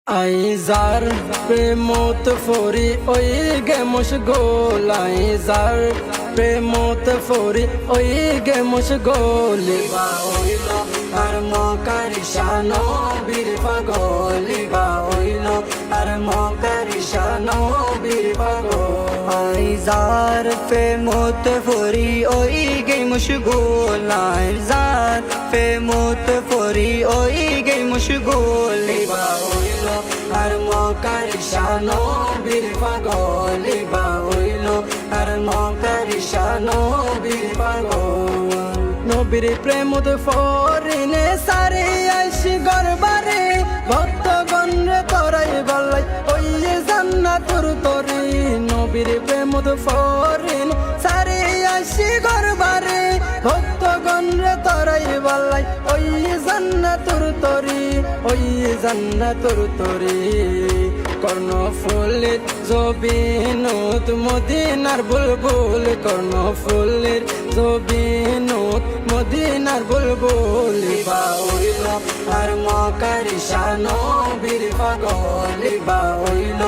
আইজার প্রেমত ফরি ওই গে মশগোল আইজার প্রেমত ফরি ওই গে মশগোল বা হইল আর মকারিশানো বীর পাগল বা হইল আর মকারিশানো বীর পাগল আইজার প্রেমত ফরি ওই গে মশগোল আইজার প্রেমত ফরি ওই গে মশগোল বা হইল আর মকারিশানো বীর পাগল বা হইল আর মকারিশানো বীর পাগল নবীর প্রেমত ফরিনে সারে আইসি গরবারে ভক্তগণ রে তরাই বলাই ওই জান্নাতুর তরি নবীর প্রেমত ফরিন সারে আইসি গরবারে ভক্তগণ রে তরাই বলাই ওই জান্নাতুর তরি ওই জান্নাতুর তরি কর্ণ ফুলের জবিনুত মদিনার বুলবুল কর্ণ ফুলের জবিনুত মদিনার বুলবুল বা হইল আর মকারিশানো বীর পাগল বা হইল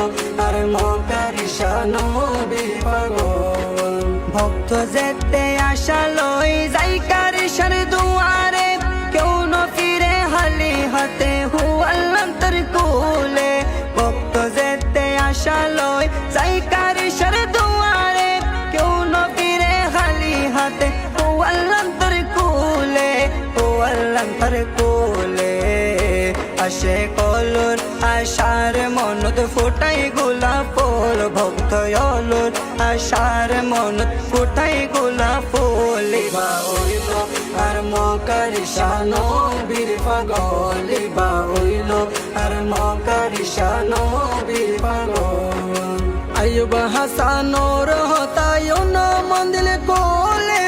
আর মকারিশানো বীর পাগল ভক্ত যেতে আশা লই যাই কারিশার দুয়ারে কেউ ন ফিরে হালি হাতে হু আল্লাহ তোর কোলে ভক্ত যেতে আশা লই যাই কারিশার দুয়ারে কেউ ন ফিরে হালি হাতে হু আল্লাহ তোর কোলে হু আল্লাহ তোর কোলে আসে কলর আশার মনত ফোটাই গোলাপ ফুল ভক্ত অলর আশার মনত ফোটাই গোলাপ ফুল বা হইল আর মকারিশানো বীর পাগল বা হইল আর মকারিশানো বীর পাগল আইয়ুব হাসানোর হতায়ো না মন্দির কোলে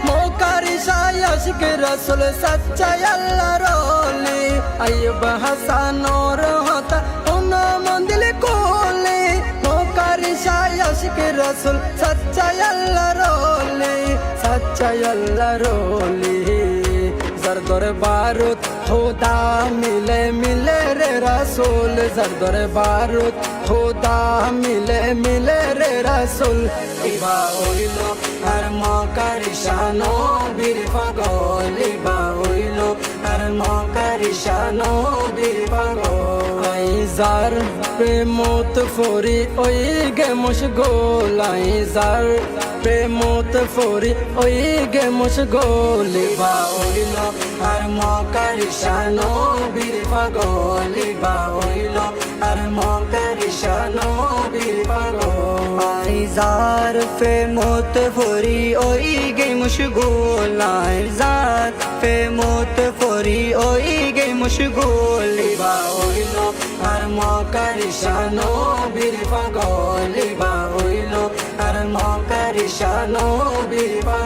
মকারিশায় আশিক রাসূল সচ্চাই আল্লাহর ওলি আইয়ুব হাসানোর হতায়ো না মন্দির কোলে মকারিশায় আশিক রাসূল সচ্চাই আল্লাহর ওলি সচ্চাই আল্লাহর ওলি জরদর বারুদ খোদা মিলে মিলে রে রাসূল জরদর বারুদ খোদা মিলে মিলে রে রাসূল বা হইল আর মকারিশানো বীর পাগল বা হইল আর মকারিশানো বীর পাগল আইজার প্রেমত ফরি ওই গে মশগোল আইজার প্রেমত ফরি ওই গে মশগোল বা হইল আর মকারিশানো বীর পাগল বা হইল আর মকারিশানো বীর পাগল আইজার প্রেমত ফরি ওই গে মশগোল আইজার প্রেমত ফরি ওই গে মশগোল বা হইল আর মকারিশানো বীর পাগল বা হইল আর মকারিশানো বীর পাগল